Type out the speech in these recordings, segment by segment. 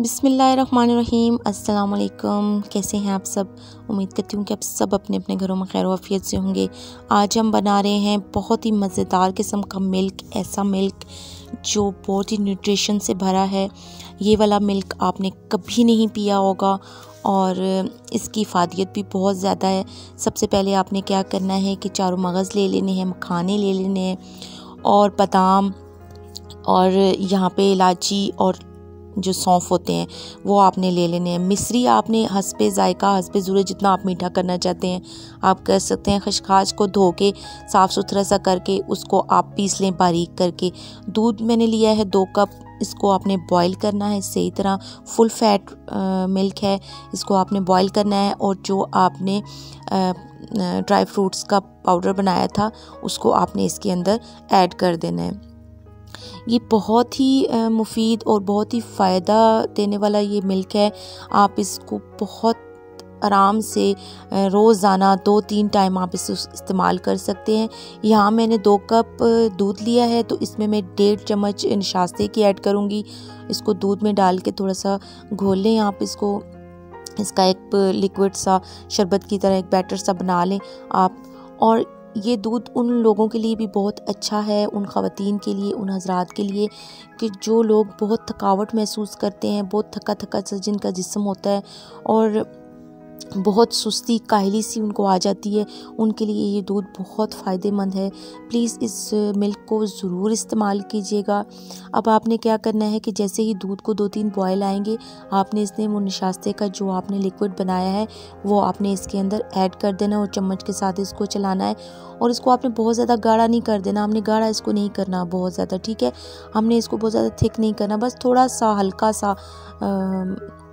बिस्मिल्लाहिर्रहमानिर्रहीम। अस्सलाम वालेकुम। कैसे हैं आप सब? उम्मीद करती हूँ कि आप सब अपने अपने घरों में खैर आफियत से होंगे। आज हम बना रहे हैं बहुत ही मज़ेदार किस्म का मिल्क, ऐसा मिल्क जो बहुत ही न्यूट्रिशन से भरा है। ये वाला मिल्क आपने कभी नहीं पिया होगा और इसकी इफ़ादियत भी बहुत ज़्यादा है। सबसे पहले आपने क्या करना है कि चारों मगज़ ले लेने हैं, मखाने ले लेने हैं और बादाम और यहाँ पे इलायची और जो सौंफ होते हैं वो आपने ले लेने हैं। मिश्री आपने हस्बे ज़ायका, हस्बे ज़रूरत जितना आप मीठा करना चाहते हैं आप कर सकते हैं। खशखाश को धो के साफ़ सुथरा सा करके उसको आप पीस लें बारीक करके। दूध मैंने लिया है 2 कप, इसको आपने बॉईल करना है सही तरह। फुल फैट मिल्क है, इसको आपने बॉईल करना है। और जो आपने ड्राई फ्रूट्स का पाउडर बनाया था उसको आपने इसके अंदर ऐड कर देना है। ये बहुत ही मुफीद और बहुत ही फ़ायदा देने वाला ये मिल्क है। आप इसको बहुत आराम से रोज़ाना 2-3 टाइम आप इसे इस्तेमाल कर सकते हैं। यहाँ मैंने 2 कप दूध लिया है तो इसमें मैं 1.5 चम्मच निशास्ते की ऐड करूँगी। इसको दूध में डाल के थोड़ा सा घोल लें आप इसको। इसका एक लिक्विड सा शरबत की तरह एक बैटर सा बना लें आप। और ये दूध उन लोगों के लिए भी बहुत अच्छा है, उन ख़वातीन के लिए, उन हज़रात के लिए कि जो लोग बहुत थकावट महसूस करते हैं, बहुत थका थका सा जिनका जिस्म होता है और बहुत सुस्ती काहली सी उनको आ जाती है, उनके लिए ये दूध बहुत फ़ायदेमंद है। प्लीज़ इस मिल्क को ज़रूर इस्तेमाल कीजिएगा। अब आपने क्या करना है कि जैसे ही दूध को 2-3 बॉयल आएंगे आपने इसमें वो निशास्ते का जो आपने लिक्विड बनाया है वो आपने इसके अंदर ऐड कर देना और चम्मच के साथ इसको चलाना है। और इसको आपने बहुत ज़्यादा गाढ़ा नहीं कर देना, हमने गाढ़ा इसको नहीं करना बहुत ज़्यादा, ठीक है। हमने इसको बहुत ज़्यादा थिक नहीं करना, बस थोड़ा सा हल्का सा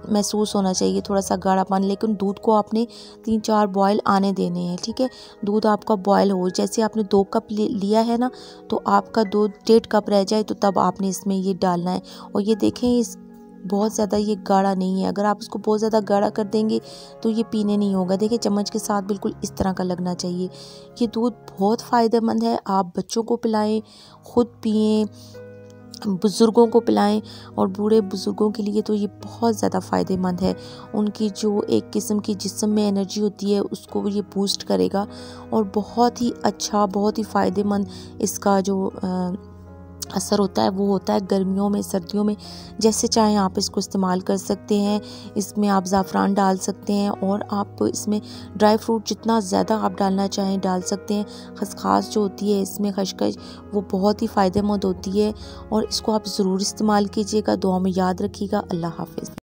महसूस होना चाहिए, थोड़ा सा गाढ़ापन। लेकिन दूध को आपने 3-4 बॉयल आने देने हैं, ठीक है। दूध आपका बॉयल हो, जैसे आपने 2 कप लिया है ना तो आपका दूध 1.5 कप रह जाए तो तब आपने इसमें ये डालना है। और ये देखें इस बहुत ज़्यादा ये गाढ़ा नहीं है, अगर आप इसको बहुत ज़्यादा गाढ़ा कर देंगे तो ये पीने नहीं होगा। देखिए चम्मच के साथ बिल्कुल इस तरह का लगना चाहिए। ये दूध बहुत फ़ायदेमंद है, आप बच्चों को पिलाएं, ख़ुद पिएं, बुज़ुर्गों को पिलाएं। और बूढ़े बुज़ुर्गों के लिए तो ये बहुत ज़्यादा फ़ायदेमंद है। उनकी जो एक किस्म की जिस्म में एनर्जी होती है उसको ये बूस्ट करेगा और बहुत ही अच्छा, बहुत ही फ़ायदेमंद इसका जो असर होता है वो होता है गर्मियों में, सर्दियों में, जैसे चाहें आप इसको इस्तेमाल कर सकते हैं। इसमें आप ज़ाफ़रान डाल सकते हैं और आप इसमें ड्राई फ्रूट जितना ज़्यादा आप डालना चाहें डाल सकते हैं। खसखस जो होती है इसमें खशखश वो बहुत ही फ़ायदेमंद होती है और इसको आप ज़रूर इस्तेमाल कीजिएगा। दुआ में याद रखिएगा। अल्लाह हाफ़िज़।